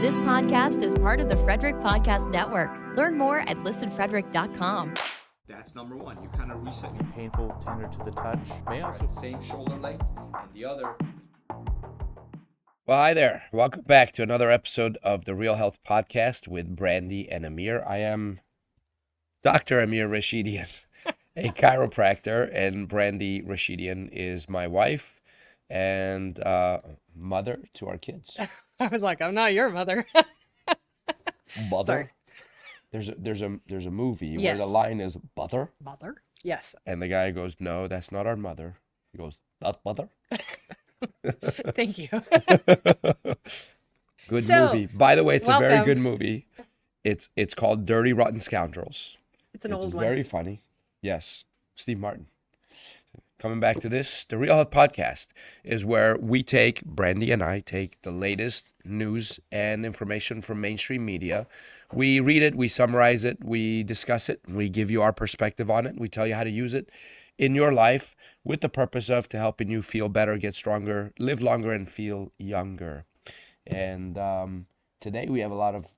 This podcast is part of the Frederick Podcast Network. Learn more at listenfrederick.com. That's number one. You kind of reset your Painful, tender to the touch. May also same shoulder length, and the other. Well, hi there. Welcome back to another episode of the Real Health Podcast with Brandy and Amir. I am Dr. Amir Rashidian, a chiropractor, and Brandy Rashidian is my wife and mother to our kids. I was like, I'm not your mother. Mother. Sorry. There's a movie where Yes. the line is mother, Mother? Yes. and the guy goes, "No, that's not our mother." He goes, "Not mother." Thank you. Good So, movie. By the way, it's a very welcome. good movie. It's called Dirty Rotten Scoundrels. It's an It's old one. very funny. Yes, Steve Martin. Coming back to this, the Real Health Podcast is where Brandy and I take the latest news and information from mainstream media. We read it, we summarize it, we discuss it, we give you our perspective on it. We tell you how to use it in your life with the purpose of to helping you feel better, get stronger, live longer, and feel younger. And today we have a lot of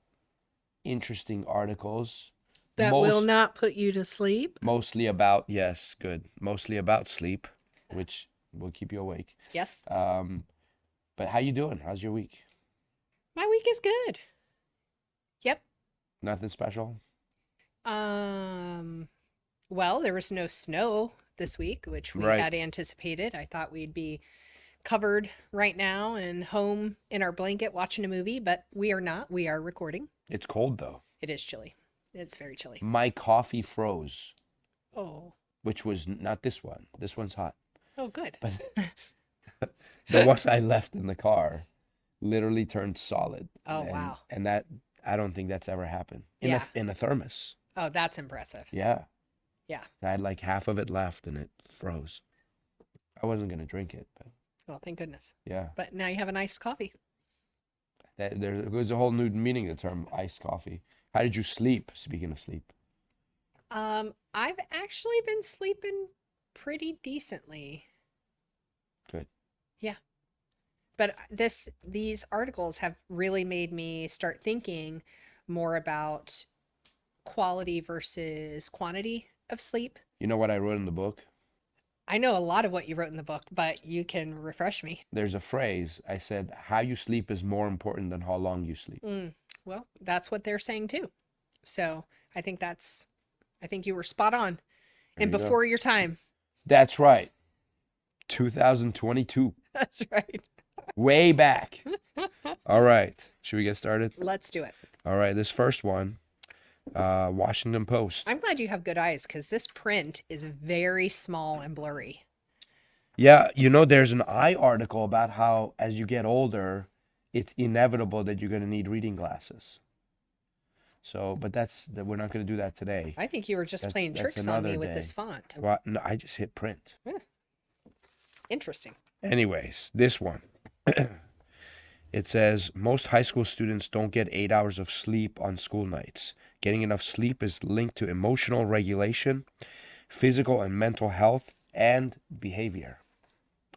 interesting articles. That will not put you to sleep. Mostly about, yes, good. Mostly about sleep, which will keep you awake. Yes. But how you doing? How's your week? My week is good. Yep. Nothing special? Well, there was no snow this week, which we Right. had anticipated. I thought we'd be covered right now and home in our blanket watching a movie, but we are not. We are recording. It's cold, though. It is chilly. It's very chilly. My coffee froze, Oh. which was not this one. This one's hot. Oh, good. But the one I left in the car literally turned solid. Oh, wow. And that, I don't think that's ever happened. Yeah. In a thermos. Oh, that's impressive. Yeah. Yeah. I had like half of it left and it froze. I wasn't going to drink it, but Well, thank goodness. yeah. But now you have a nice coffee. There was a whole new meaning to the term iced coffee. How did you sleep? Speaking of sleep. I've actually been sleeping pretty decently. Good. Yeah. But these articles have really made me start thinking more about quality versus quantity of sleep. You know what I wrote in the book? I know a lot of what you wrote in the book, but you can refresh me. There's a phrase. I said, how you sleep is more important than how long you sleep. Well, that's what they're saying too. So I think you were spot on There and you go. before your time. That's right. 2022. That's right. Way back. All right. Should we get started? Let's do it. All right. This first one, Washington Post. I'm glad you have good eyes because this print is very small and blurry. Yeah. There's an eye article about how as you get older, it's inevitable that you're going to need reading glasses. So, but we're not going to do that today. I think you were just That's- playing that's tricks on me another with day. this font. Well, no, I just hit print. Interesting. Anyways, this one. It says most high school students don't get 8 hours of sleep on school nights. Getting enough sleep is linked to emotional regulation, physical and mental health, and behavior.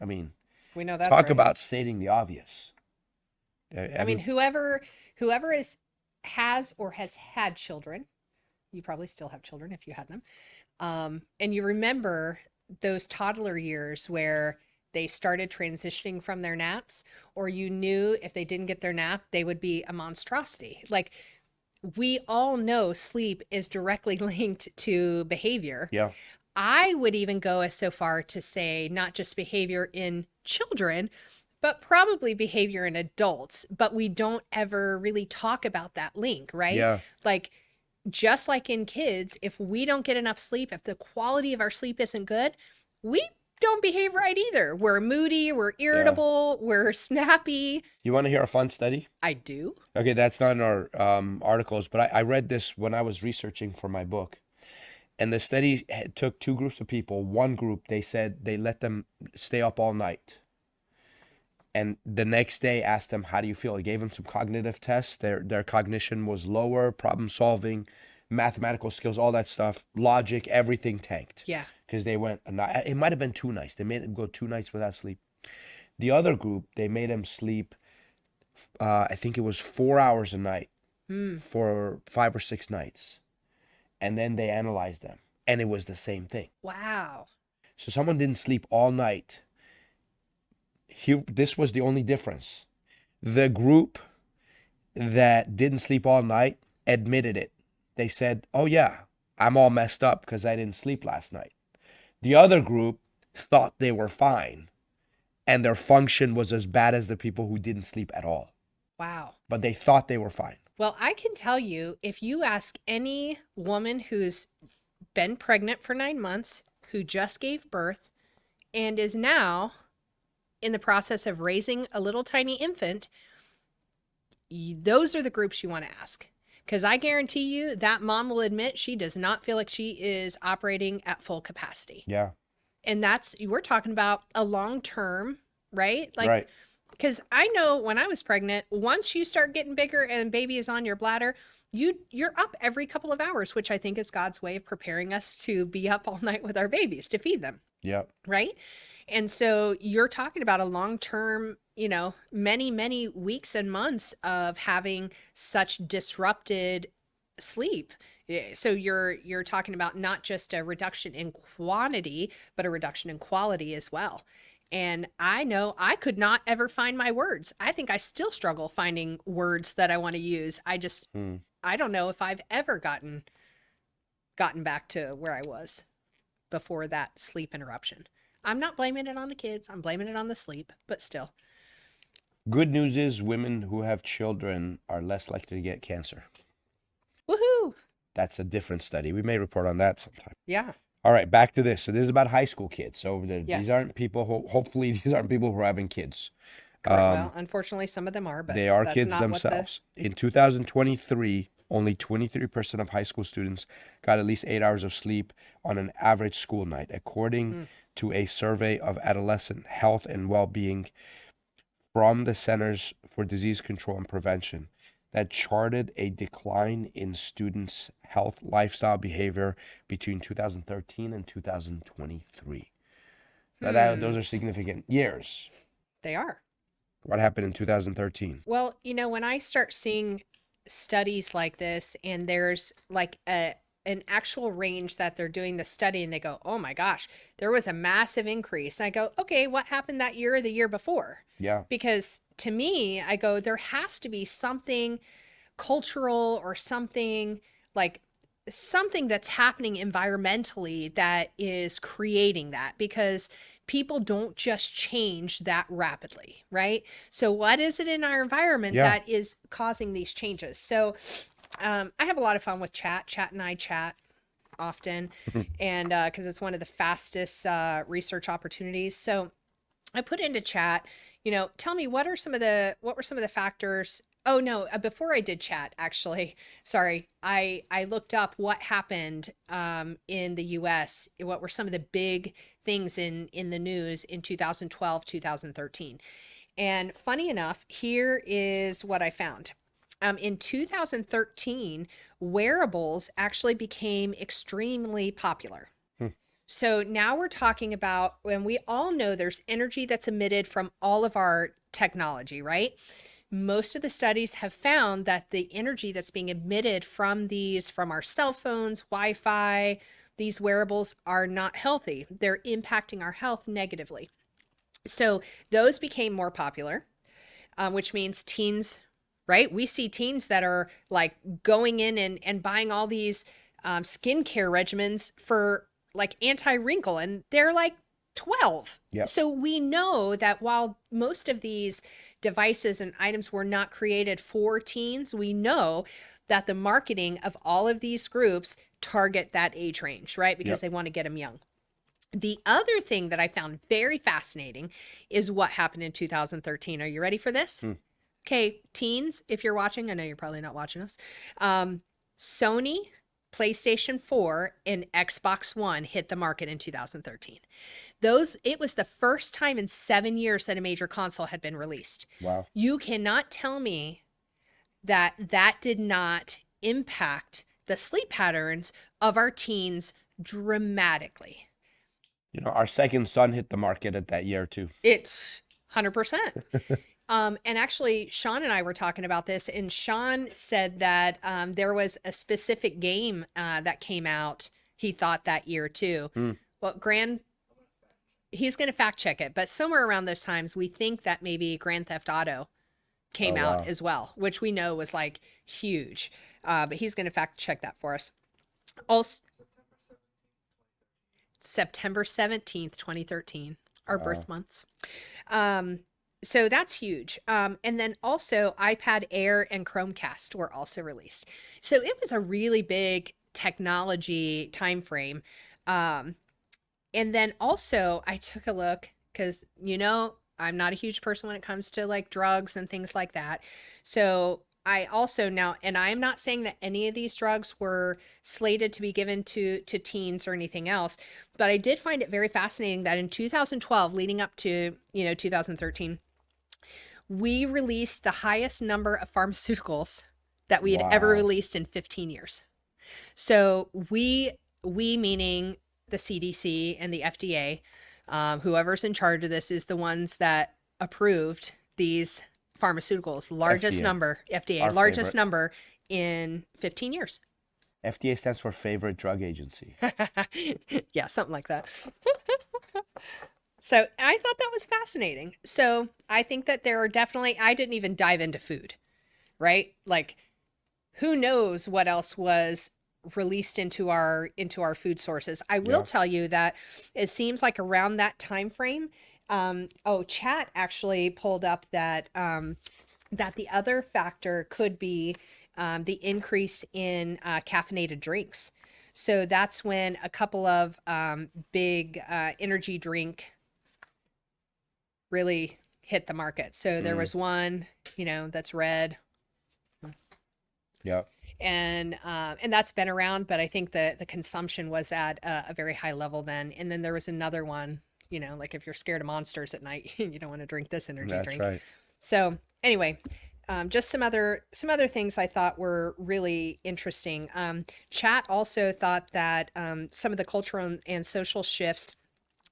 I mean, We know that's talk right. about stating the obvious. I mean, whoever has or has had children, you probably still have children if you had them, and you remember those toddler years where they started transitioning from their naps, or you knew if they didn't get their nap, they would be a monstrosity. Like, we all know sleep is directly linked to behavior. Yeah. I would even go as so far to say not just behavior in children, but probably behavior in adults. But we don't ever really talk about that link, right? Yeah. Like, just like in kids, if we don't get enough sleep, if the quality of our sleep isn't good, we don't behave right either. We're moody, we're irritable, we're snappy. You want to hear a fun study? I do. Okay, that's not in our articles, but I read this when I was researching for my book. And the study took two groups of people. One group, they said they let them stay up all night. And the next day asked them, how do you feel? It gave them some cognitive tests. Their cognition was lower, problem solving, mathematical skills, all that stuff, logic, everything tanked. Yeah. Because they went, it might have been 2 nights. They made them go 2 nights without sleep. The other group, they made them sleep I think it was 4 hours a night for 5 or 6 nights. And then they analyzed them, and it was the same thing. Wow. So someone didn't sleep all night. This was the only difference. The group that didn't sleep all night admitted it. They said, oh yeah, I'm all messed up because I didn't sleep last night. The other group thought they were fine, and their function was as bad as the people who didn't sleep at all. Wow. But they thought they were fine. Well, I can tell you, if you ask any woman who's been pregnant for 9 months, who just gave birth, and is now in the process of raising a little tiny infant, those are the groups you want to ask. Because I guarantee you that mom will admit she does not feel like she is operating at full capacity. Yeah. And we're talking about a long term, right? Like, right. Because I know when I was pregnant, once you start getting bigger and baby is on your bladder, you're up every couple of hours, which I think is God's way of preparing us to be up all night with our babies, to feed them. Yep. Right? And so you're talking about a long-term, many, many weeks and months of having such disrupted sleep. So you're talking about not just a reduction in quantity, but a reduction in quality as well. And I know I could not ever find my words. I think I still struggle finding words that I want to use. I don't know if I've ever gotten back to where I was before that sleep interruption. I'm not blaming it on the kids. I'm blaming it on the sleep, but still. Good news is women who have children are less likely to get cancer. Woohoo! That's a different study. We may report on that sometime. Yeah. All right, back to this. So this is about high school kids. So Yes. These aren't people, hopefully these aren't people who are having kids. Well, unfortunately, some of them are, but they are that's kids not themselves. In 2023, only 23% of high school students got at least 8 hours of sleep on an average school night, according to a survey of adolescent health and well-being from the Centers for Disease Control and Prevention that charted a decline in students' health, lifestyle, behavior between 2013 and 2023. Now, those are significant years. They are. What happened in 2013? Well, when I start seeing studies like this, and there's like an actual range that they're doing the study, and they go, oh my gosh, there was a massive increase. And I go, okay, what happened that year or the year before? Yeah. Because to me, I go, there has to be something cultural or something that's happening environmentally that is creating that, because people don't just change that rapidly, right? So what is it in our environment that is causing these changes? So I have a lot of fun with chat. Chat and I chat often, and because it's one of the fastest research opportunities. So I put into chat, tell me what were some of the factors. Oh no, before I did chat, actually, sorry, I looked up what happened in the US, what were some of the big things in the news in 2012, 2013. And funny enough, here is what I found. In 2013, wearables actually became extremely popular. So now we're talking about, when we all know there's energy that's emitted from all of our technology, right? Most of the studies have found that the energy that's being emitted from our cell phones, Wi-Fi, these wearables are not healthy. They're impacting our health negatively. So those became more popular, which means teens, right? We see teens that are like going in and buying all these skincare regimens for like anti-wrinkle, and they're like 12. Yep. So we know that while most of these devices and items were not created for teens, we know that the marketing of all of these groups target that age range, right? Because they want to get them young. The other thing that I found very fascinating is what happened in 2013. Are you ready for this? Okay, teens, if you're watching, I know you're probably not watching us. Sony, PlayStation 4, and Xbox One hit the market in 2013. It was the first time in 7 years that a major console had been released. Wow. You cannot tell me that did not impact the sleep patterns of our teens dramatically. Our second son hit the market at that year too. It's 100%. And actually, Sean and I were talking about this, and Sean said that there was a specific game that came out, he thought, that year too. Well, he's going to fact check it, but somewhere around those times, we think that maybe Grand Theft Auto came out as well, which we know was like huge. But he's going to fact check that for us. Also, September 17th, 2013, our birth months. So that's huge. And then also iPad Air and Chromecast were also released. So it was a really big technology time frame. And then also I took a look because, I'm not a huge person when it comes to like drugs and things like that. So I also now, and I'm not saying that any of these drugs were slated to be given to teens or anything else, but I did find it very fascinating that in 2012, leading up to, 2013, we released the highest number of pharmaceuticals that we had ever released in 15 years. So we meaning the CDC and the FDA, whoever's in charge of this is the ones that approved these pharmaceuticals, largest number in 15 years. FDA stands for favorite drug agency. Yeah, something like that. So I thought that was fascinating. So I think that there are definitely, I didn't even dive into food, right? Like, who knows what else was released into our food sources. I will tell you that it seems like around that time frame, chat actually pulled up that that the other factor could be the increase in caffeinated drinks. So that's when a couple of big energy drink really hit the market. So there was one, that's red. Yeah. And that's been around, but I think the consumption was at a very high level then. And then there was another one, like if you're scared of monsters at night, you don't want to drink this energy drink. That's right. So anyway, just some other things I thought were really interesting. Chat also thought that some of the cultural and social shifts,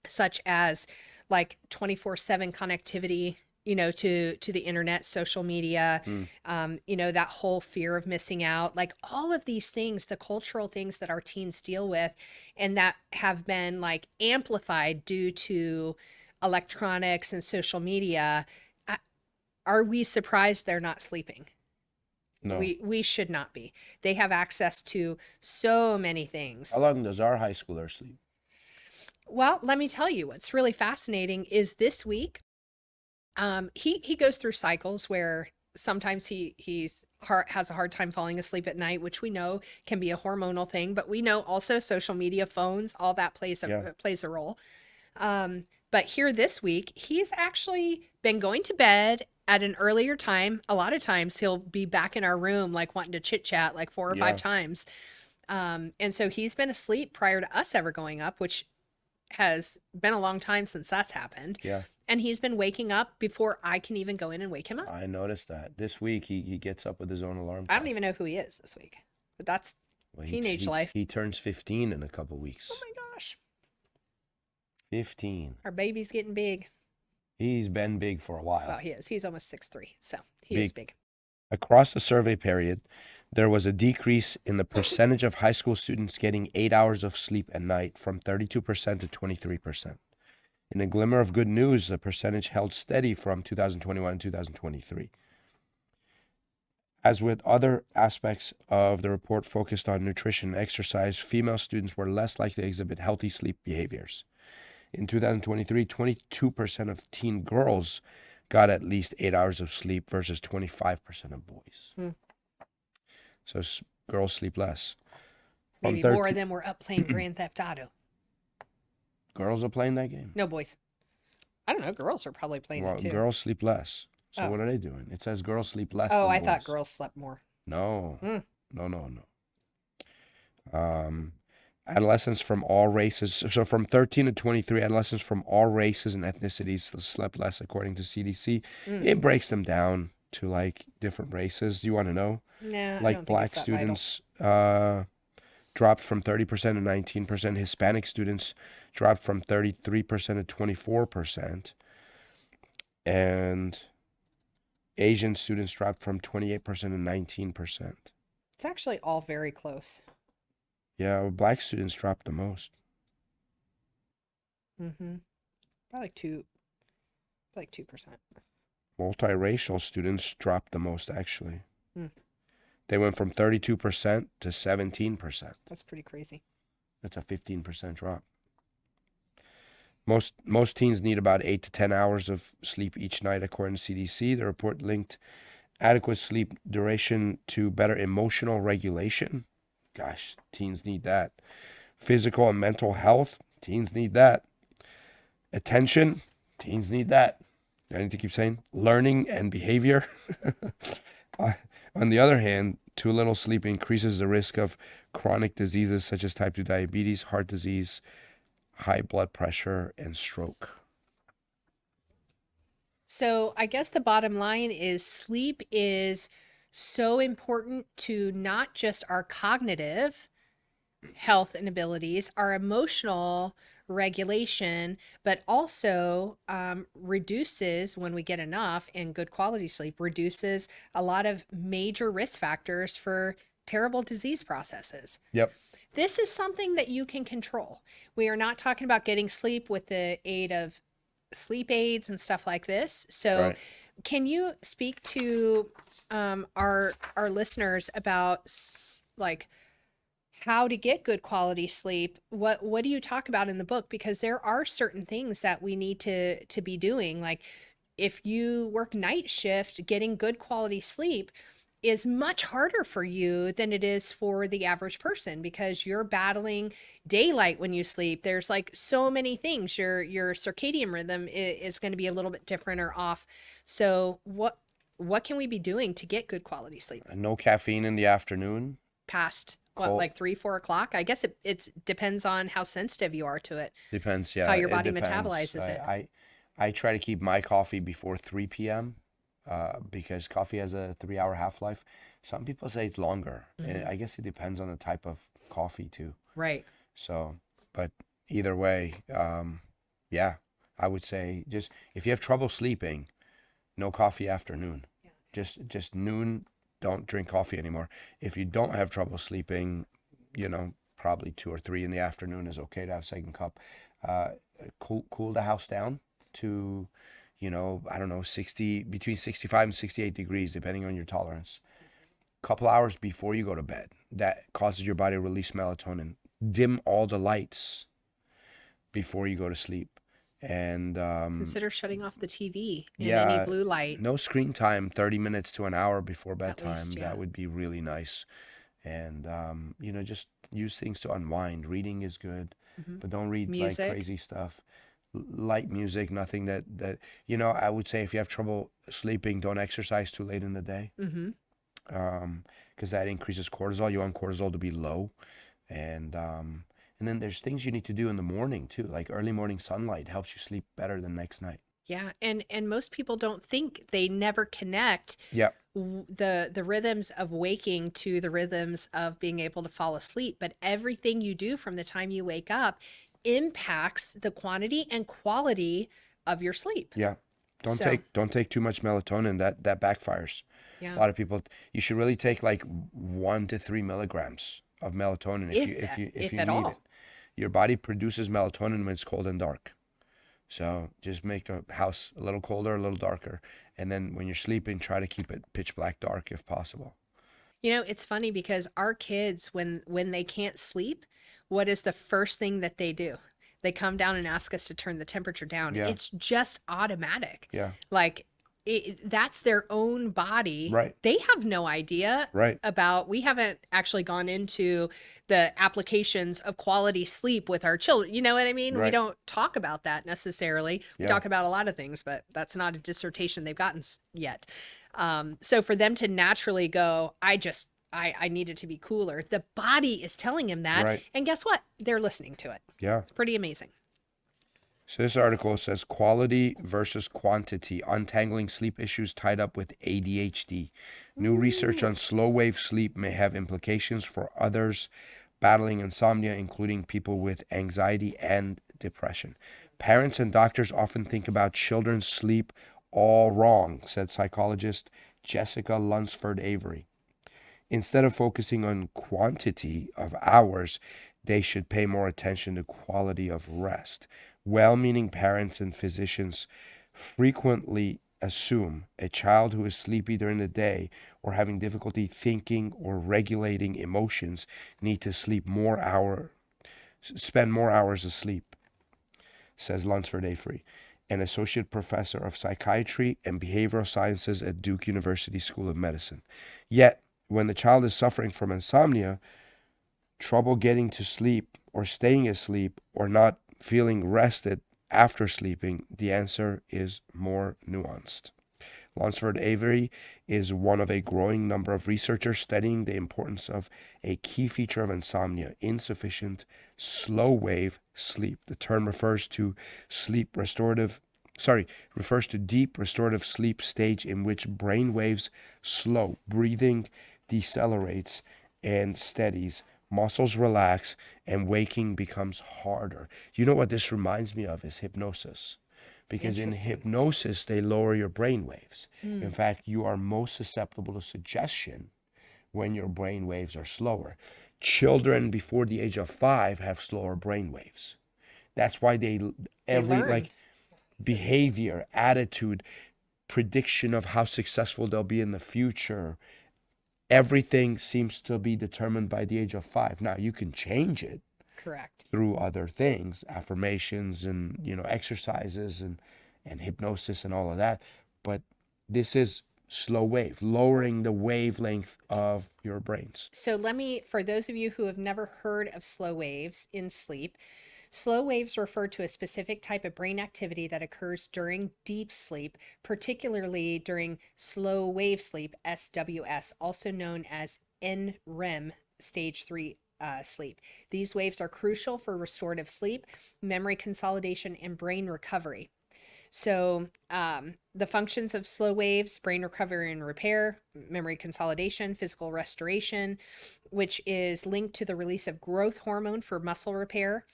such as like 24/7 connectivity, to the internet, social media, that whole fear of missing out, like all of these things, the cultural things that our teens deal with and that have been like amplified due to electronics and social media. Are we surprised they're not sleeping? No. We should not be. They have access to so many things. How long does our high schooler sleep? Well, let me tell you, what's really fascinating is this week, he goes through cycles where sometimes he has a hard time falling asleep at night, which we know can be a hormonal thing, but we know also social media, phones, all that plays a role. But here this week, he's actually been going to bed at an earlier time. A lot of times he'll be back in our room, like wanting to chit chat like 4 or 5 times. And so he's been asleep prior to us ever going up, which has been a long time since that's happened. Yeah. And he's been waking up before I can even go in and wake him up. I noticed that. This week, he gets up with his own alarm clock. I don't even know who he is this week. But that's teenage life. He turns 15 in a couple weeks. Oh my gosh. 15. Our baby's getting big. He's been big for a while. Well, he is. He's almost 6'3", so he is big. Across the survey period, there was a decrease in the percentage of high school students getting 8 hours of sleep at night from 32% to 23%. In a glimmer of good news, the percentage held steady from 2021 to 2023. As with other aspects of the report focused on nutrition and exercise, female students were less likely to exhibit healthy sleep behaviors. In 2023, 22% of teen girls got at least 8 hours of sleep versus 25% of boys. So girls sleep less. Maybe more of them were up playing Grand Theft Auto. Girls are playing that game? No, boys. I don't know. Girls are probably playing it too. Girls sleep less. So what are they doing? It says girls sleep less than I boys. thought girls slept more. No. No. Adolescents from all races. So from 13 to 23, adolescents from all races and ethnicities slept less according to CDC. It breaks them down to like different races. Do you want to know? No, like I don't think black it's that students dropped from 30% to 19%. Hispanic students dropped from 33% to 24%. And Asian students dropped from 28% to 19%. It's actually all very close. Yeah, black students dropped the most. Mm-hmm. Probably 2%. Multiracial students dropped the most, actually. Hmm. They went from 32% to 17%. That's pretty crazy. That's a 15% drop. Most teens need about 8 to 10 hours of sleep each night, according to CDC. The report linked adequate sleep duration to better emotional regulation. Gosh, teens need that. Physical and mental health, teens need that. Attention, teens need that. I need to keep saying learning and behavior. On the other hand, too little sleep increases the risk of chronic diseases such as type 2 diabetes, heart disease, high blood pressure, and stroke. So I guess the bottom line is sleep is so important to not just our cognitive health and abilities, our emotional regulation, but also reduces, when we get enough and good quality sleep, reduces a lot of major risk factors for terrible disease processes. Yep. This is something that you can control. We are not talking about getting sleep with the aid of sleep aids and stuff like this. So Right. can you speak to our listeners about like how to get good quality sleep? What do you talk about in the book? Because there are certain things that we need to be doing. Like if you work night shift, getting good quality sleep is much harder for you than it is for the average person because you're battling daylight when you sleep. There's like so many things. Your circadian rhythm is going to be a little bit different or off. So what can we be doing to get good quality sleep No caffeine in the afternoon. past Cold. like 3-4 o'clock? I guess it depends on how sensitive you are to it. Depends, yeah. How your it body depends. metabolizes it. I try to keep my coffee before 3 p.m. Because coffee has a 3-hour half-life. Some people say it's longer. And I guess it depends on the type of coffee too. Right. So, but either way, yeah, I would say just if you have trouble sleeping, no coffee afternoon. Yeah. Just noon, don't drink coffee anymore. If you don't have trouble sleeping, probably 2 or 3 in the afternoon is okay to have a second cup. Cool the house down to, I don't know, between 65 and 68 degrees, depending on your tolerance. Couple hours before you go to bed, that causes your body to release melatonin. Dim all the lights before you go to sleep. And Consider shutting off the TV and yeah, any blue light. no screen time, 30 minutes to an hour before bedtime. least, yeah. That would be really nice. And, just use things to unwind. Reading is good, but don't read Music. like crazy stuff. Light music, nothing that, I would say if you have trouble sleeping, don't exercise too late in the day. Because that increases cortisol. You want cortisol to be low. And then there's things you need to do in the morning too, like early morning sunlight helps you sleep better the next night. Yeah, and most people don't think, they never connect Yep. the rhythms of waking to the rhythms of being able to fall asleep. But everything you do from the time you wake up impacts the quantity and quality of your sleep. Yeah. Don't take too much melatonin. That backfires. Yeah. A lot of people, you should really take like 1 to 3 milligrams of melatonin if you If need at all. it. Your body produces melatonin when it's cold and dark. So just make the house a little colder, a little darker. And then when you're sleeping, try to keep it pitch black dark if possible. It's funny because our kids, when they can't sleep, what is the first thing that they do? They come down and ask us to turn the temperature down. Yeah. It's just automatic. Yeah. Like that's their own body. Right. They have no idea Right. about, we haven't actually gone into the applications of quality sleep with our children. You know what I mean? We Right. don't talk about that necessarily. We Yeah. talk about a lot of things, but that's not a dissertation they've gotten yet. So for them to naturally go, I needed to be cooler. The body is telling him that. Right. And guess what? They're listening to it. Yeah. It's pretty amazing. So this article says quality versus quantity, untangling sleep issues tied up with ADHD. New research on slow wave sleep may have implications for others battling insomnia, including people with anxiety and depression. Parents and doctors often think about children's sleep all wrong, said psychologist Jessica Lunsford Avery. Instead of focusing on quantity of hours, they should pay more attention to quality of rest. Well-meaning parents and physicians frequently assume a child who is sleepy during the day or having difficulty thinking or regulating emotions need to spend more hours asleep, says Lunsford Avery, an associate professor of psychiatry and behavioral sciences at Duke University School of Medicine. Yet, when the child is suffering from insomnia, trouble getting to sleep or staying asleep or not feeling rested after sleeping, the answer is more nuanced. Lunsford Avery is one of a growing number of researchers studying the importance of a key feature of insomnia, insufficient slow-wave sleep. The term refers to deep restorative sleep stage in which brain waves slow, breathing decelerates and steadies, muscles relax, and waking becomes harder. You know what this reminds me of is hypnosis. Because in hypnosis, they lower your brain waves. In fact, you are most susceptible to suggestion when your brain waves are slower. Children before the age of 5 have slower brain waves. That's why behavior, attitude, prediction of how successful they'll be in the future, everything seems to be determined by the age of 5. Now, you can change it. Correct. Through other things, affirmations and exercises and hypnosis and all of that. But this is slow wave, lowering the wavelength of your brains. So for those of you who have never heard of slow waves in sleep, slow waves refer to a specific type of brain activity that occurs during deep sleep, particularly during slow wave sleep, SWS, also known as NREM, stage 3 sleep. These waves are crucial for restorative sleep, memory consolidation, and brain recovery. So the functions of slow waves: brain recovery and repair, memory consolidation, physical restoration, which is linked to the release of growth hormone for muscle repair,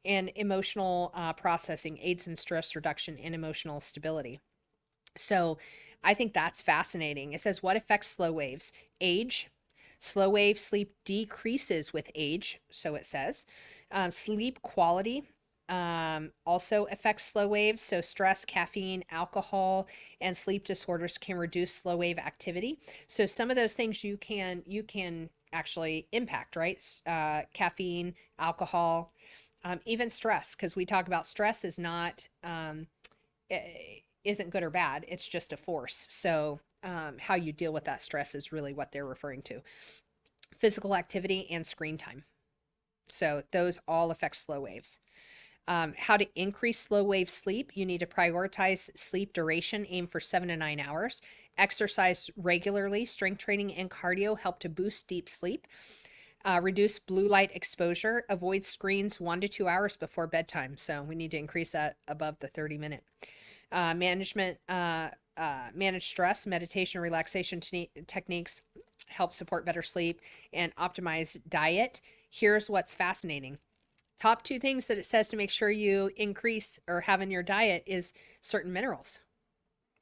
and emotional processing, aids in stress reduction and emotional stability. So I think that's fascinating. It says, what affects slow waves? Age. Slow wave sleep decreases with age, so it says. Sleep quality also affects slow waves. So stress, caffeine, alcohol, and sleep disorders can reduce slow wave activity. So some of those things you can actually impact, right? Caffeine, alcohol, even stress, because we talk about stress is not isn't good or bad. It's just a force. So how you deal with that stress is really what they're referring to. Physical activity and screen time. So those all affect slow waves. How to increase slow wave sleep. You need to prioritize sleep duration, aim for 7 to 9 hours. Exercise regularly. Strength training and cardio help to boost deep sleep. Reduce blue light exposure. Avoid screens 1 to 2 hours before bedtime. So we need to increase that above the 30-minute. Manage stress. Meditation, relaxation techniques help support better sleep, and optimize diet. Here's what's fascinating. Top 2 things that it says to make sure you increase or have in your diet is certain minerals.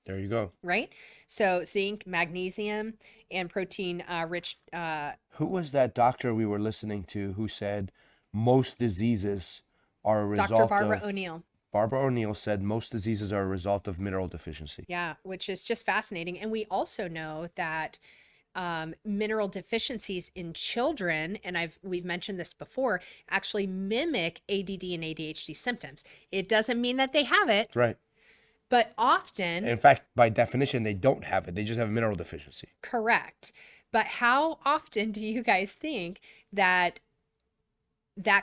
There you go. Right? So zinc, magnesium, and protein rich. Who was that doctor we were listening to who said most diseases are a result Dr. Barbara O'Neill. Barbara O'Neill said most diseases are a result of mineral deficiency. Yeah, which is just fascinating. And we also know that mineral deficiencies in children, and we've mentioned this before, actually mimic ADD and ADHD symptoms. It doesn't mean that they have it. Right. But often... In fact, by definition, they don't have it. They just have a mineral deficiency. Correct. But how often do you guys think that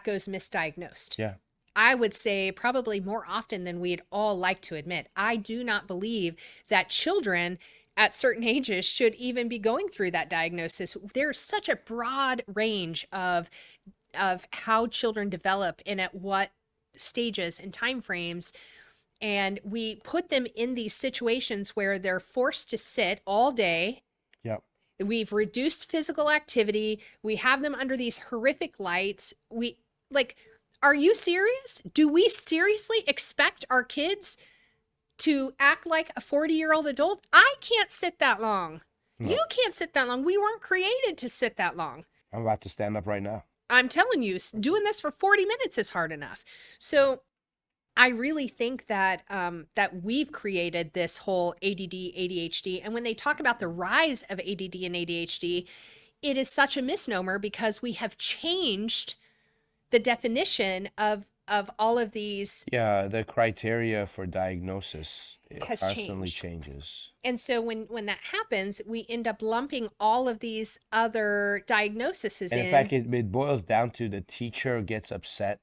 goes misdiagnosed? Yeah. I would say probably more often than we'd all like to admit. I do not believe that children at certain ages should even be going through that diagnosis. There's such a broad range of how children develop and at what stages and time frames. And we put them in these situations where they're forced to sit all day. Yep. We've reduced physical activity. We have them under these horrific lights. Are you serious? Do we seriously expect our kids to act like a 40-year-old adult. I can't sit that long. No. You can't sit that long. We weren't created to sit that long. I'm about to stand up right now. I'm telling you, doing this for 40 minutes is hard enough. So I really think that that we've created this whole ADD, ADHD. And when they talk about the rise of ADD and ADHD, it is such a misnomer because we have changed the definition of all of these. Yeah, the criteria for diagnosis Has constantly changed. changes. And so when that happens, we end up lumping all of these other diagnoses And in. in fact, it boils down to the teacher gets upset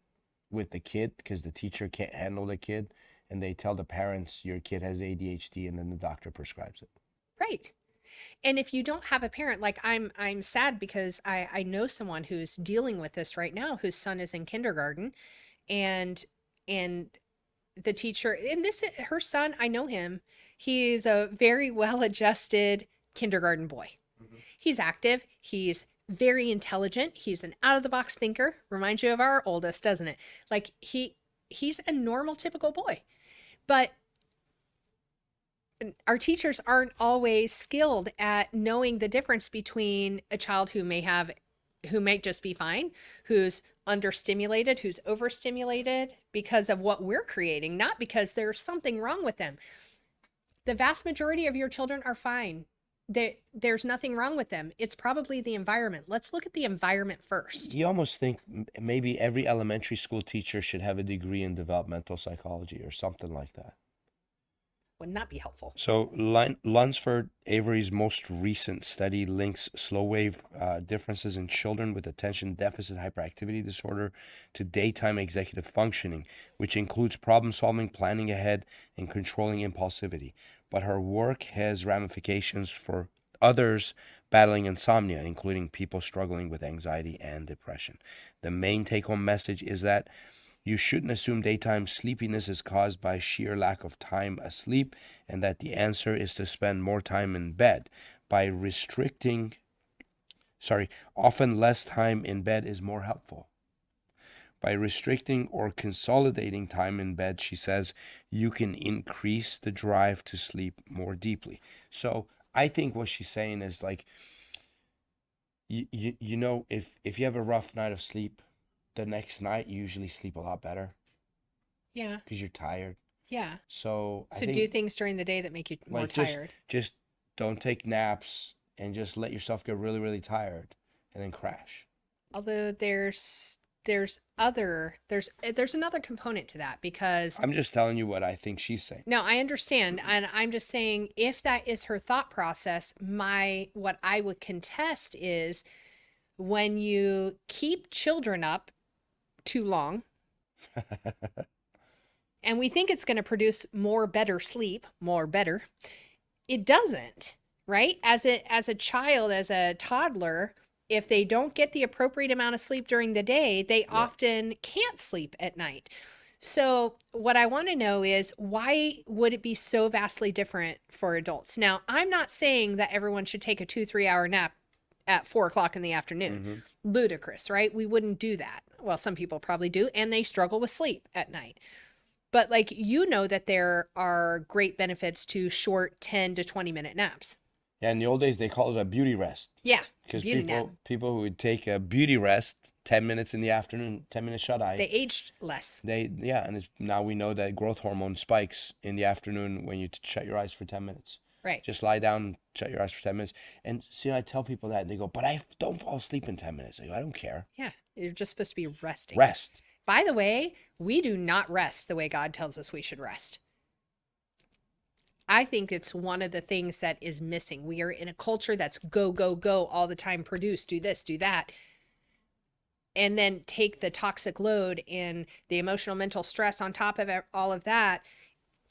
with the kid because the teacher can't handle the kid, and they tell the parents your kid has ADHD, and then the doctor prescribes it. Right. And if you don't have a parent, like I'm sad because I know someone who's dealing with this right now, whose son is in kindergarten, and the teacher, and this, her son, I know him. He's a very well-adjusted kindergarten boy. He's active. He's very intelligent. He's an out-of-the-box thinker. Reminds you of our oldest, doesn't it? Like he's a normal, typical boy. But our teachers aren't always skilled at knowing the difference between a child who might just be fine, who's understimulated, who's overstimulated because of what we're creating, not because there's something wrong with them. The vast majority of your children are fine. There's nothing wrong with them. It's probably the environment. Let's look at the environment first. You almost think maybe every elementary school teacher should have a degree in developmental psychology or something like that. Wouldn't that be helpful? So Lunsford Avery's most recent study links slow wave differences in children with attention deficit hyperactivity disorder to daytime executive functioning, which includes problem solving, planning ahead, and controlling impulsivity. But her work has ramifications for others battling insomnia, including people struggling with anxiety and depression. The main take-home message is that you shouldn't assume daytime sleepiness is caused by sheer lack of time asleep, and that the answer is to spend more time in bed. Often less time in bed is more helpful. By restricting or consolidating time in bed, she says, you can increase the drive to sleep more deeply. So I think what she's saying is like, you know, if you have a rough night of sleep, the next night you usually sleep a lot better. Yeah. Because you're tired. Yeah. So I So think, do things during the day that make you more tired. Just don't take naps and just let yourself get really, really tired and then crash. Although there's another component to that, because I'm just telling you what I think she's saying. no, I understand. And I'm just saying, if that is her thought process, what I would contest is when you keep children up too long and we think it's going to produce better sleep, it doesn't, right? As a child, as a toddler, if they don't get the appropriate amount of sleep during the day, they often can't sleep at night. So what I want to know is, why would it be so vastly different for adults? Now, I'm not saying that everyone should take a 2-3 hour nap at 4:00 in the afternoon. Ludicrous, right? We wouldn't do that. Well, some people probably do, and they struggle with sleep at night. But like, you know that there are great benefits to short 10 to 20 minute naps. Yeah, in the old days, they called it a beauty rest. Yeah, Because beauty nap. people who would take a beauty rest, 10 minutes in the afternoon, 10 minutes shut-eye. They aged less. Now we know that growth hormone spikes in the afternoon when you shut your eyes for 10 minutes. Right. Just lie down, shut your eyes for 10 minutes. And see, I tell people that, and they go, but I don't fall asleep in 10 minutes. I go, I don't care. Yeah, you're just supposed to be resting. Rest. By the way, we do not rest the way God tells us we should rest. I think it's one of the things that is missing. We are in a culture that's go, go, go all the time, produce, do this, do that. And then take the toxic load and the emotional, mental stress on top of all of that.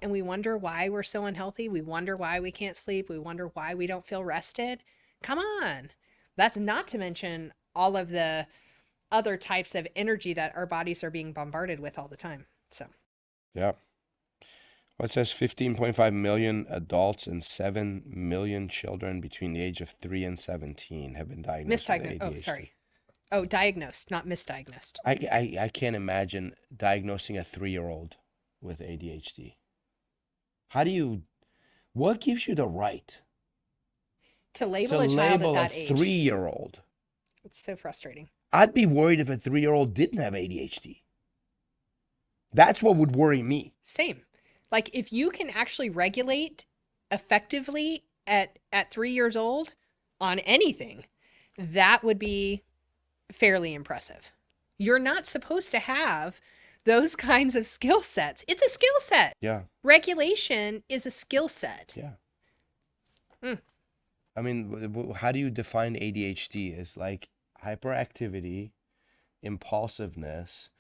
And we wonder why we're so unhealthy. We wonder why we can't sleep. We wonder why we don't feel rested. Come on. That's not to mention all of the other types of energy that our bodies are being bombarded with all the time. So, Yeah. Well, it says 15.5 million adults and 7 million children between the age of 3 and 17 have been diagnosed with ADHD. Oh, sorry. Oh, diagnosed, not misdiagnosed. I can't imagine diagnosing a 3-year-old with ADHD. What gives you the right To to label a child label at a that age. 3-year-old? It's so frustrating. I'd be worried if a 3-year-old didn't have ADHD. That's what would worry me. Same. Like if you can actually regulate effectively at 3 years old on anything, that would be fairly impressive. You're not supposed to have those kinds of skill sets. It's a skill set. Yeah. Regulation is a skill set. Yeah. Mm. I mean, how do you define ADHD? Is like hyperactivity, impulsiveness,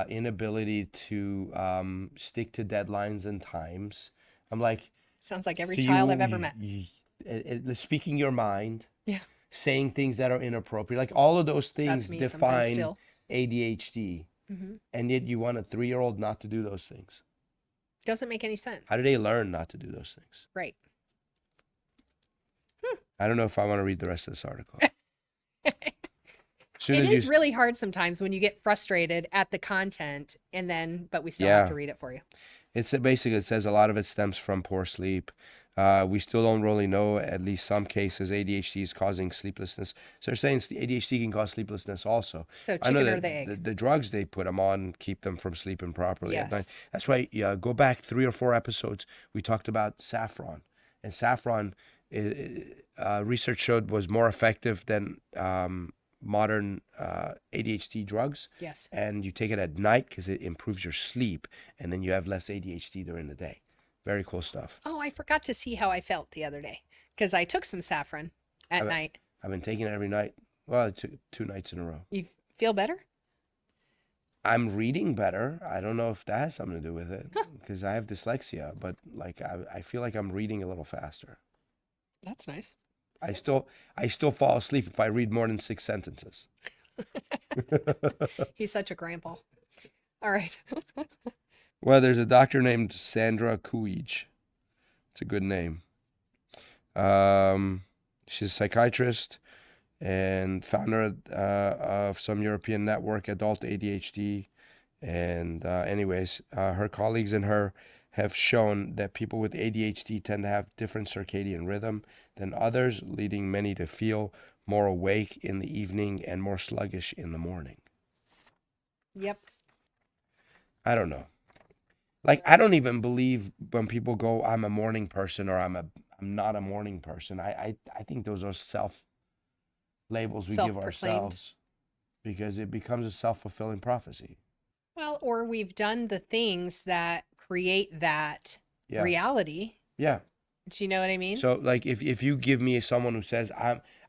inability to stick to deadlines and times. I'm like, Sounds like every so child I've ever met. Speaking your mind, Yeah. saying things that are inappropriate, like all of those things That's me sometimes define still. ADHD. And yet you want a 3-year-old not to do those things. Doesn't make any sense. How do they learn not to do those things? Right. I don't know if I want to read the rest of this article. It is really hard sometimes when you get frustrated at the content but we still have to read it for you. It's basically, it says a lot of it stems from poor sleep. We still don't really know, at least some cases, ADHD is causing sleeplessness. So they're saying ADHD can cause sleeplessness also. So I know chicken or that the egg? the drugs they put them on keep them from sleeping properly at Yes. night. That's why, go back 3 or 4 episodes, we talked about saffron. And saffron, research showed, was more effective than modern ADHD drugs. Yes. And you take it at night because it improves your sleep, and then you have less ADHD during the day. Very cool stuff. Oh, I forgot to see how I felt the other day because I took some saffron at night. I've been taking it every night. Well, 2 nights in a row. You feel better? I'm reading better. I don't know if that has something to do with it because I have dyslexia, but like I feel like I'm reading a little faster. That's nice. I still fall asleep if I read more than 6 sentences. He's such a grandpa. All right. Well, there's a doctor named Sandra Kuij. It's a good name. She's a psychiatrist and founder of some European network, Adult ADHD. And anyways, her colleagues and her have shown that people with ADHD tend to have different circadian rhythm than others, leading many to feel more awake in the evening and more sluggish in the morning. Yep. I don't know. Like, I don't even believe when people go, I'm a morning person or I'm not a morning person. I think those are self labels we give Self-proclaimed. ourselves because it becomes a self-fulfilling prophecy. Well, or we've done the things that create that Yeah. reality. Yeah. Do you know what I mean? So like if you give me someone who says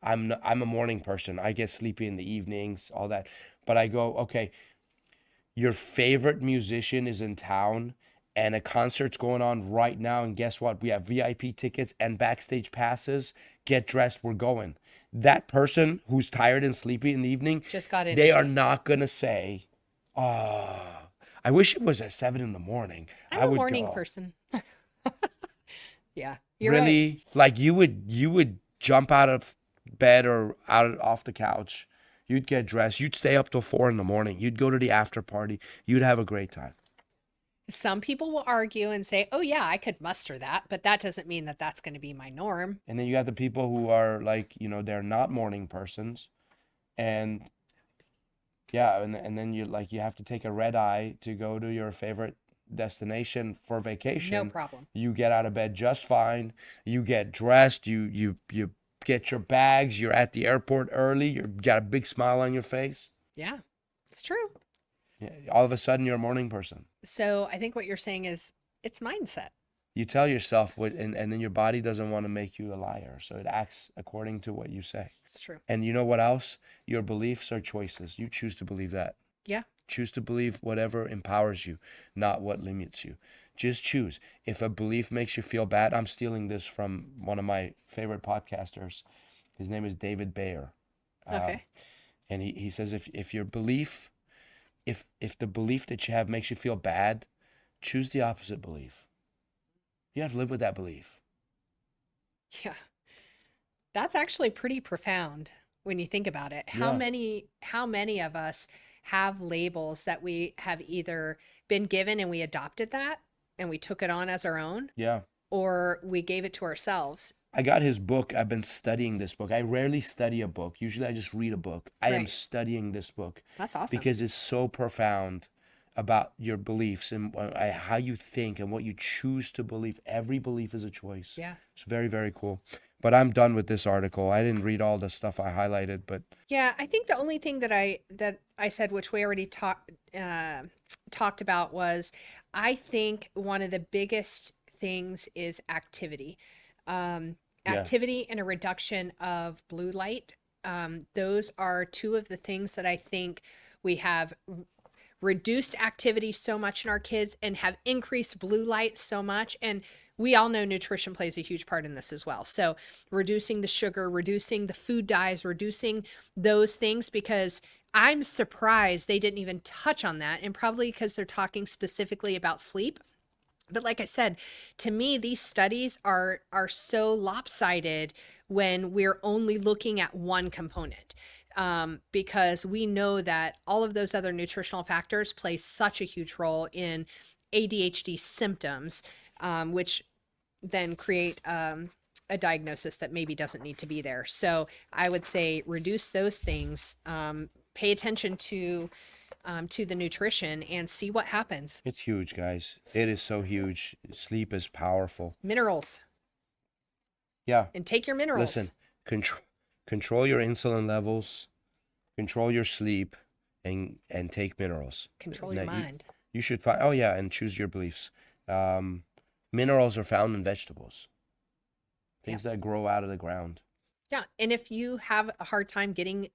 I'm a morning person, I get sleepy in the evenings, all that. But I go, okay, your favorite musician is in town and a concert's going on right now, and guess what? We have VIP tickets and backstage passes. Get dressed, we're going. That person who's tired and sleepy in the evening, Just got they are energy. not gonna say, I wish it was at 7 in the morning. I'm I a would morning go. person. Yeah, you're Really? right. Like you would jump out of bed or off the couch. You'd get dressed. You'd stay up till 4 in the morning. You'd go to the after party. You'd have a great time. Some people will argue and say, oh, yeah, I could muster that, but that doesn't mean that that's going to be my norm. And then you have the people who are like, they're not morning persons. And yeah, and then you have to take a red eye to go to your favorite destination for vacation. No problem. You get out of bed just fine. You get dressed. You get your bags. You're at the airport early. You got a big smile on your face. Yeah, it's true. Yeah, all of a sudden, you're a morning person. So I think what you're saying is it's mindset. You tell yourself what, and then your body doesn't want to make you a liar. So it acts according to what you say. It's true. And you know what else? Your beliefs are choices. You choose to believe that. Yeah. Choose to believe whatever empowers you, not what limits you. Just choose. If a belief makes you feel bad, I'm stealing this from one of my favorite podcasters. His name is David Bayer. Okay. And he says if your belief, if the belief that you have makes you feel bad, choose the opposite belief. You have to live with that belief. Yeah. That's actually pretty profound when you think about it. How many of us have labels that we have either been given and we adopted that, and we took it on as our own, Yeah. or we gave it to ourselves. I got his book. I've been studying this book. I rarely study a book. Usually I just read a book. I am Right. studying this book That's awesome. because it's so profound about your beliefs and how you think and what you choose to believe. Every belief is a choice. Yeah. It's very, very cool. But I'm done with this article. I didn't read all the stuff I highlighted, but Yeah, I think the only thing that I said, which we already talked about, was I think one of the biggest things is activity. Activity and a reduction of blue light. Those are two of the things that I think we have reduced activity so much in our kids and have increased blue light so much. And we all know nutrition plays a huge part in this as well. So reducing the sugar, reducing the food dyes, reducing those things, because I'm surprised they didn't even touch on that, and probably because they're talking specifically about sleep. But like I said, to me, these studies are so lopsided when we're only looking at one component. Because we know that all of those other nutritional factors play such a huge role in ADHD symptoms, which then create a diagnosis that maybe doesn't need to be there. So I would say reduce those things, pay attention to the nutrition, and see what happens. it's huge, guys. It is so huge. Sleep is powerful. Minerals, Yeah. and take your minerals. Listen, control your insulin levels, control your sleep, and take minerals. Control your Now, mind. You should find. Oh yeah, and choose your beliefs. Minerals are found in vegetables, things that grow out of the ground. Yeah, and if you have a hard time getting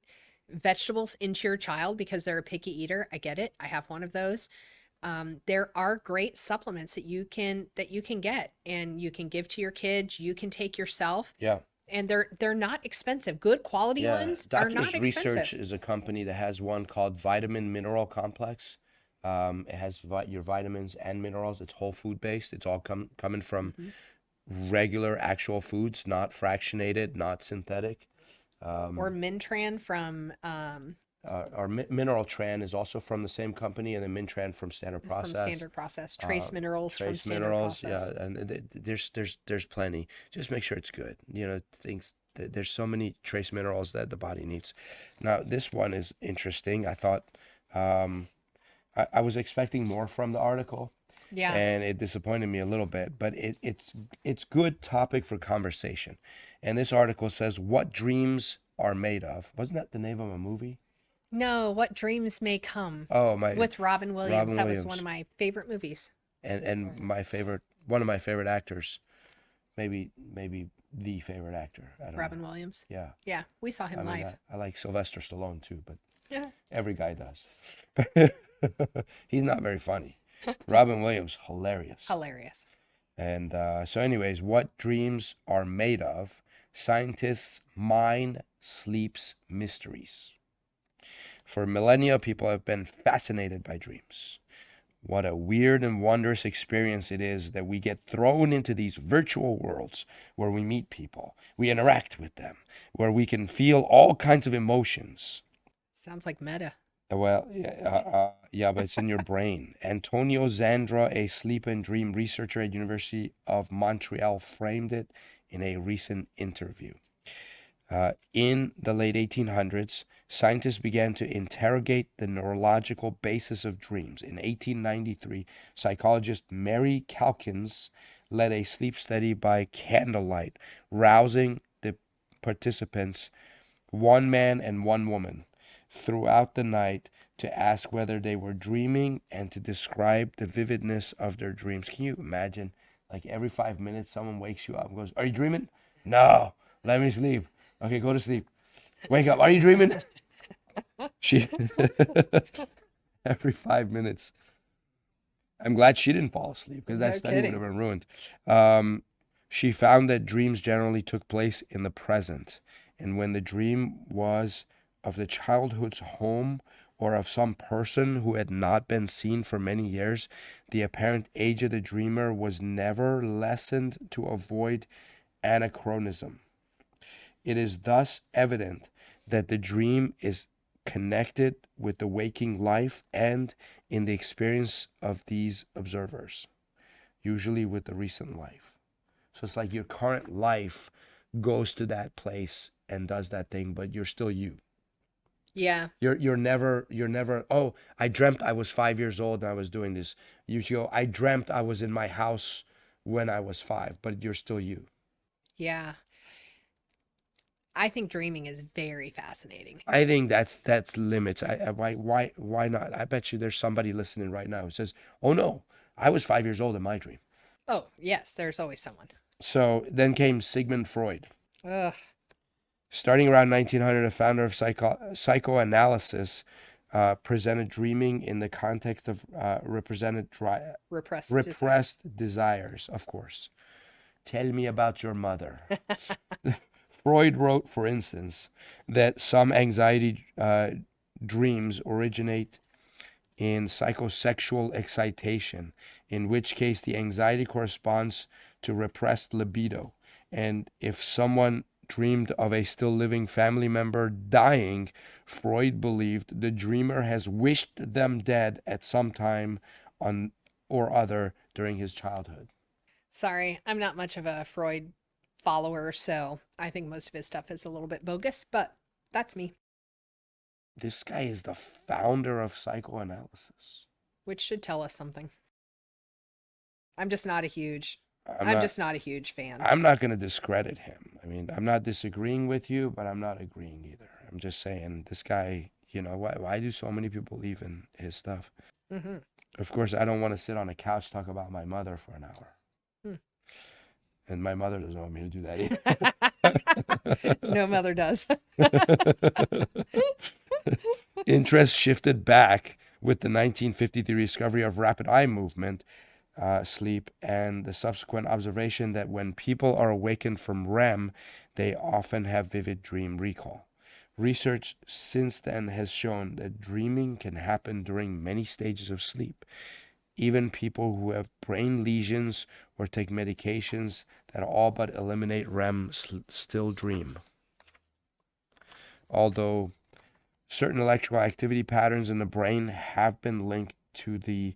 vegetables into your child because they're a picky eater, I get it. I have one of those. There are great supplements that you can get, and you can give to your kids. You can take yourself. Yeah. And they're not expensive. Good quality ones are not Doctors expensive. Research is a company that has one called Vitamin Mineral Complex. It has your vitamins and minerals. It's whole food based. It's all coming from regular actual foods, not fractionated, not synthetic. Or Mintran from Our Mineral Tran is also from the same company, and then Mintran from Standard Process. Standard Process. Trace Minerals from Trace Standard Minerals, Process. yeah, and there's plenty. Just make sure it's good. You know, there's so many trace minerals that the body needs. Now, this one is interesting. I thought I was expecting more from the article. Yeah. And it disappointed me a little bit, but it's good topic for conversation. And this article says, "What dreams are made of." Wasn't that the name of a movie? No, What Dreams May Come. Oh, my. With Robin Williams. Robin That was Williams. one of my favorite movies. And one of my favorite actors, maybe the favorite actor. I don't Robin know. Williams. Yeah. Yeah, we saw him I mean, live. I like Sylvester Stallone too, but Yeah. every guy does. He's not very funny. Robin Williams, hilarious. Hilarious. And so anyways, what dreams are made of? Scientists mine sleep's mysteries. For millennia, people have been fascinated by dreams. What a weird and wondrous experience it is that we get thrown into these virtual worlds where we meet people, we interact with them, where we can feel all kinds of emotions. Sounds like meta. Well, yeah, but it's in your brain. Antonio Zandra, a sleep and dream researcher at University of Montreal, framed it in a recent interview. In the late 1800s, scientists began to interrogate the neurological basis of dreams. In 1893, psychologist Mary Calkins led a sleep study by candlelight, rousing the participants, one man and one woman, throughout the night to ask whether they were dreaming and to describe the vividness of their dreams. Can you imagine? Like every 5 minutes, someone wakes you up and goes, "Are you dreaming?" "No, let me sleep." "Okay, go to sleep." "Wake up. Are you dreaming?" She every 5 minutes. I'm glad she didn't fall asleep because that No study kidding. would have been ruined. She found that dreams generally took place in the present, and when the dream was of the childhood's home or of some person who had not been seen for many years, the apparent age of the dreamer was never lessened to avoid anachronism. It is thus evident that the dream is connected with the waking life and in the experience of these observers. usually with the recent life. So it's like your current life goes to that place and does that thing, but you're still you. Yeah. You're never, oh, I dreamt I was 5 years old and I was doing this. You go, I dreamt I was in my house when I was 5, but you're still you. Yeah. I think dreaming is very fascinating. I think that's limits. Why not? I bet you there's somebody listening right now who says, "Oh no, I was 5 years old in my dream." Oh, yes, there's always someone. So then came Sigmund Freud. Ugh. Starting around 1900, a founder of psychoanalysis presented dreaming in the context of repressed desires, of course. Tell me about your mother. Freud wrote, for instance, that some anxiety dreams originate in psychosexual excitation, in which case the anxiety corresponds to repressed libido. And if someone dreamed of a still living family member dying, Freud believed the dreamer has wished them dead at some time on or other during his childhood. Sorry, I'm not much of a Freud follower, so I think most of his stuff is a little bit bogus, but that's me. This guy is the founder of psychoanalysis. Which should tell us something. I'm just not a huge fan. I'm not going to discredit him. I mean, I'm not disagreeing with you, but I'm not agreeing either. I'm just saying this guy, why do so many people believe in his stuff? Mm-hmm. Of course, I don't want to sit on a couch talk about my mother for an hour. And my mother doesn't want me to do that either. No mother does. Interest shifted back with the 1953 discovery of rapid eye movement, sleep, and the subsequent observation that when people are awakened from REM, they often have vivid dream recall. Research since then has shown that dreaming can happen during many stages of sleep. Even people who have brain lesions or take medications that all but eliminate REM still dream. Although certain electrical activity patterns in the brain have been linked to the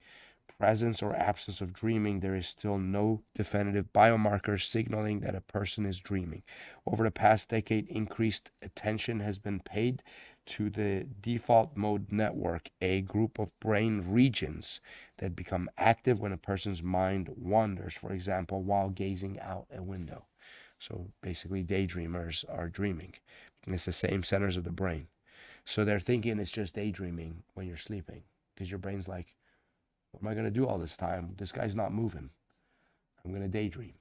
presence or absence of dreaming, there is still no definitive biomarker signaling that a person is dreaming. Over the past decade, increased attention has been paid to the default mode network, a group of brain regions that become active when a person's mind wanders, for example, while gazing out a window. So basically, daydreamers are dreaming. And it's the same centers of the brain. So they're thinking it's just daydreaming when you're sleeping, because your brain's like, what am I going to do all this time? This guy's not moving. I'm going to daydream.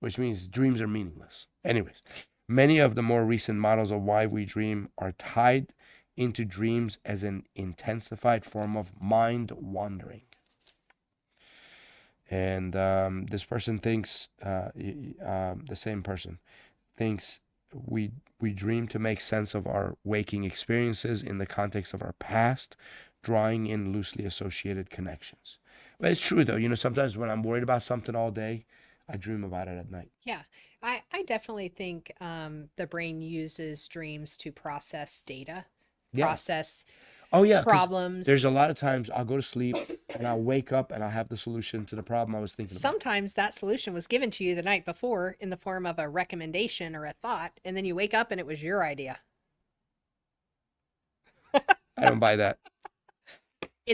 Which means dreams are meaningless. Anyways, many of the more recent models of why we dream are tied into dreams as an intensified form of mind wandering. And this person thinks, the same person thinks we dream to make sense of our waking experiences in the context of our past, drawing in loosely associated connections. But it's true though, sometimes when I'm worried about something all day, I dream about it at night. Yeah, I definitely think the brain uses dreams to process data, process problems. There's a lot of times I'll go to sleep and I'll wake up and I'll have the solution to the problem I was thinking about. Sometimes that solution was given to you the night before in the form of a recommendation or a thought, and then you wake up and it was your idea. I don't buy that.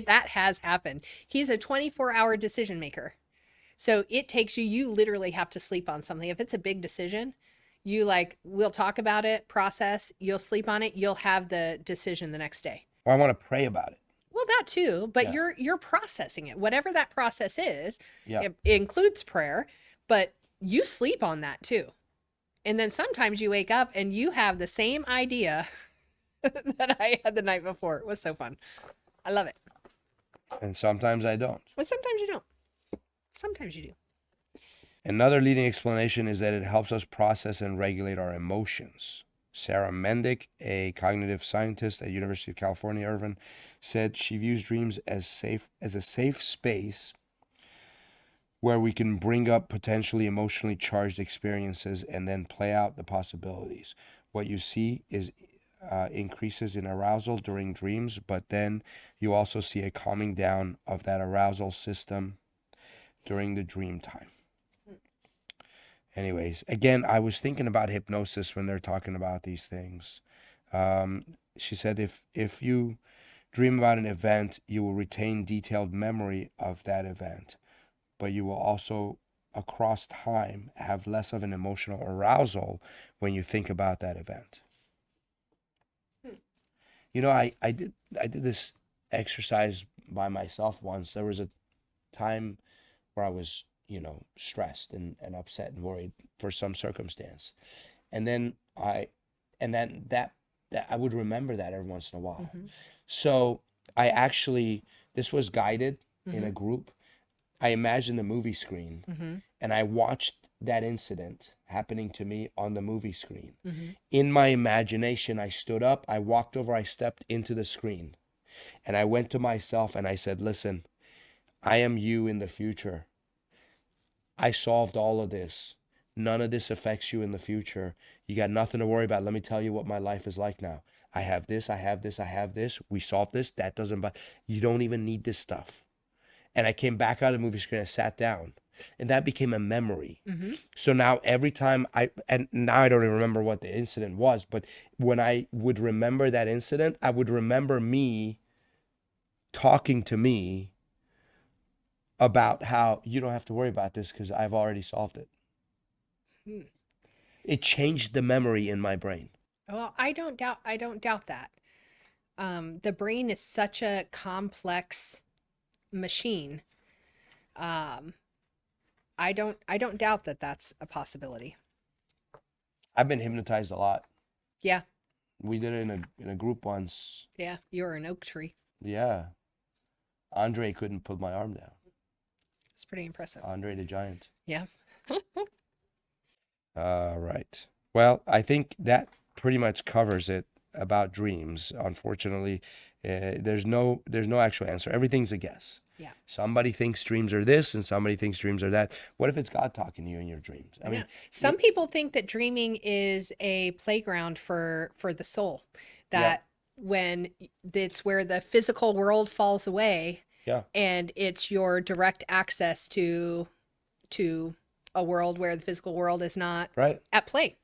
That has happened. He's a 24-hour decision maker. So it takes you literally have to sleep on something. If it's a big decision, we'll talk about it, process, you'll sleep on it, you'll have the decision the next day. Or I want to pray about it. Well, that too, but you're processing it. Whatever that process is, Yeah. it includes prayer, but you sleep on that too. And then sometimes you wake up and you have the same idea that I had the night before. It was so fun. I love it. And sometimes I don't. But sometimes you don't. Sometimes you do. Another leading explanation is that it helps us process and regulate our emotions. Sarah Mendick, a cognitive scientist at University of California, Irvine, said she views dreams as a safe space where we can bring up potentially emotionally charged experiences and then play out the possibilities. What you see is increases in arousal during dreams, but then you also see a calming down of that arousal system during the dream time. Anyways, again, I was thinking about hypnosis when they're talking about these things. She said if you dream about an event, you will retain detailed memory of that event, but you will also, across time, have less of an emotional arousal when you think about that event. You know, I did this exercise by myself once. There was a time where I was, stressed and upset and worried for some circumstance. And then that I would remember that every once in a while. So this was guided in a group. I imagined the movie screen and I watched that incident happening to me on the movie screen. In my imagination, I stood up, I walked over, I stepped into the screen, and I went to myself and I said, listen, I am you in the future. I solved all of this. None of this affects you in the future. You got nothing to worry about. Let me tell you what my life is like now. I have this, I have this, I have this. We solved this. That doesn't bother. You don't even need this stuff. And I came back out of the movie screen, I sat down, and that became a memory. So now every time now I don't even remember what the incident was, but when I would remember that incident, I would remember me talking to me about how you don't have to worry about this because I've already solved it. It changed the memory in my brain. Well, I don't doubt that. The brain is such a complex machine. I don't doubt that that's a possibility. I've been hypnotized a lot. Yeah. We did it in a group once. Yeah, you're an oak tree. Yeah. Andre couldn't put my arm down. It's pretty impressive. Andre the Giant. Yeah. Right. Well, I think that pretty much covers it about dreams. Unfortunately, there's no actual answer. Everything's a guess. Yeah. Somebody thinks dreams are this and somebody thinks dreams are that. What if it's God talking to you in your dreams? I mean, some people think that dreaming is a playground for the soul, that when it's where the physical world falls away, and it's your direct access to a world where the physical world is not at play.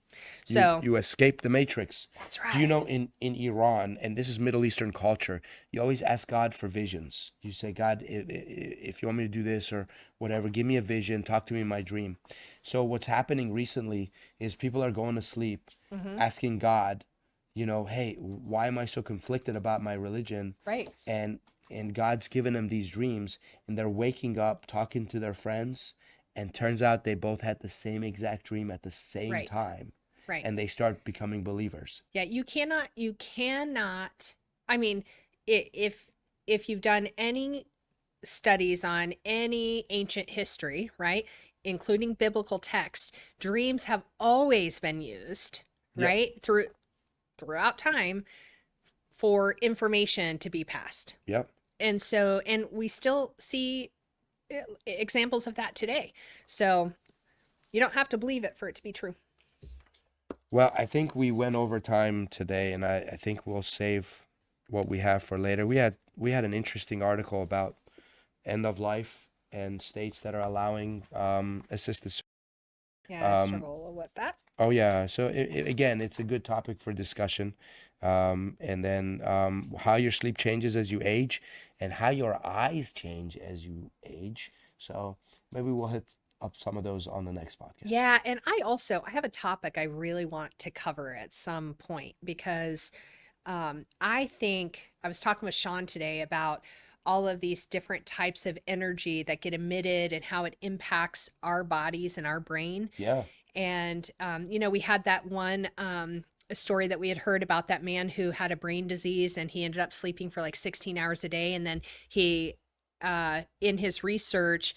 So you escape the matrix. That's right. Do you know in Iran, and this is Middle Eastern culture, you always ask God for visions. You say, God, if you want me to do this or whatever, give me a vision, talk to me in my dream. So what's happening recently is people are going to sleep asking God, hey, why am I so conflicted about my religion? Right. And God's given them these dreams, and they're waking up talking to their friends, and turns out they both had the same exact dream at the same time. Right. And they start becoming believers. Yeah, you cannot, I mean, if you've done any studies on any ancient history, right, including biblical text, dreams have always been used, right, throughout time for information to be passed. Yep. And so, and we still see examples of that today. So you don't have to believe it for it to be true. Well, I think we went over time today, and I think we'll save what we have for later. We had an interesting article about end of life and states that are allowing assisted. Yeah, I struggle with that. Oh yeah, so again, it's a good topic for discussion. And then how your sleep changes as you age, and how your eyes change as you age. So maybe we'll hit up some of those on the next podcast. Yeah, and I have a topic I really want to cover at some point, because I think I was talking with Sean today about all of these different types of energy that get emitted and how it impacts our bodies and our brain. Yeah. And we had that one a story that we had heard about that man who had a brain disease, and he ended up sleeping for like 16 hours a day, and then he in his research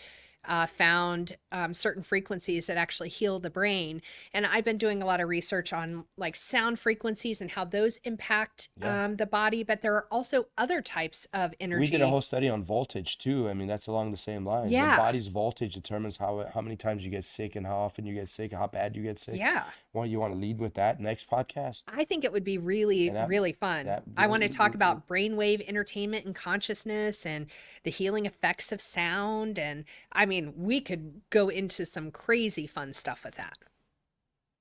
found certain frequencies that actually heal the brain. And I've been doing a lot of research on like sound frequencies and how those impact the body, but there are also other types of energy. We did a whole study on voltage too. I mean, that's along the same lines. Yeah. The body's voltage determines how many times you get sick and how often you get sick, how bad you get sick. Yeah. Well, you want to lead with that next podcast? I think it would be really, really fun. I want to talk about brainwave entertainment and consciousness and the healing effects of sound. And I mean, we could go into some crazy fun stuff with that.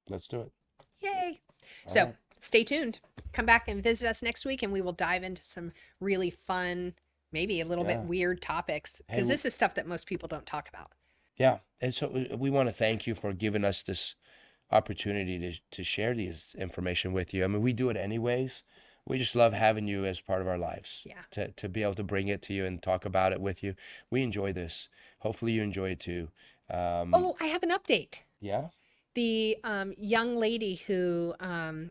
Let's do it. Yay. All So right. stay tuned. Come back and visit us next week, and we will dive into some really fun, maybe a little bit weird topics, because this is stuff that most people don't talk about. Yeah. And so we want to thank you for giving us this opportunity to share this information with you. I mean, we do it anyways. We just love having you as part of our lives. Yeah. To be able to bring it to you and talk about it with you. We enjoy this. Hopefully you enjoy it too. Oh, I have an update. Yeah. The young lady who,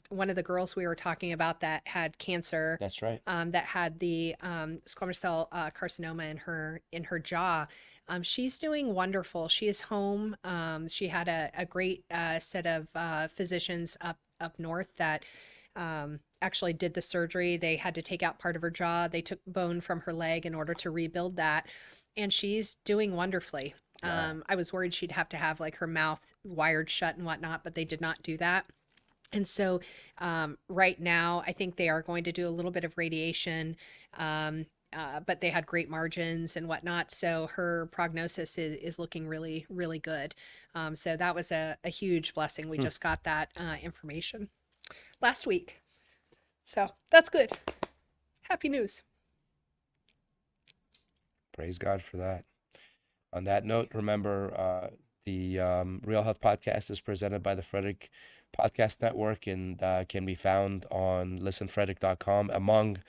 one of the girls we were talking about that had cancer. That's right. That had the squamous cell carcinoma in her jaw. She's doing wonderful. She is home. She had a great set of physicians up north that actually did the surgery. They had to take out part of her jaw. They took bone from her leg in order to rebuild that, and she's doing wonderfully. I was worried she'd have to have like her mouth wired shut and whatnot, but they did not do that. And so right now, I think they are going to do a little bit of radiation, but they had great margins and whatnot. So her prognosis is looking really, really good. So that was a huge blessing. We just got that information last week. So that's good. Happy news. Praise God for that. On that note, remember the Real Health Podcast is presented by the Frederick Podcast Network and can be found on listenfrederick.com among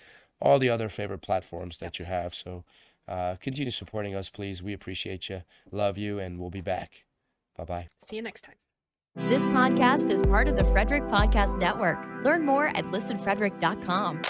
all the other favorite platforms that you have. So continue supporting us, please. We appreciate you, love you, and we'll be back. Bye-bye. See you next time. This podcast is part of the Frederick Podcast Network. Learn more at listenfrederick.com.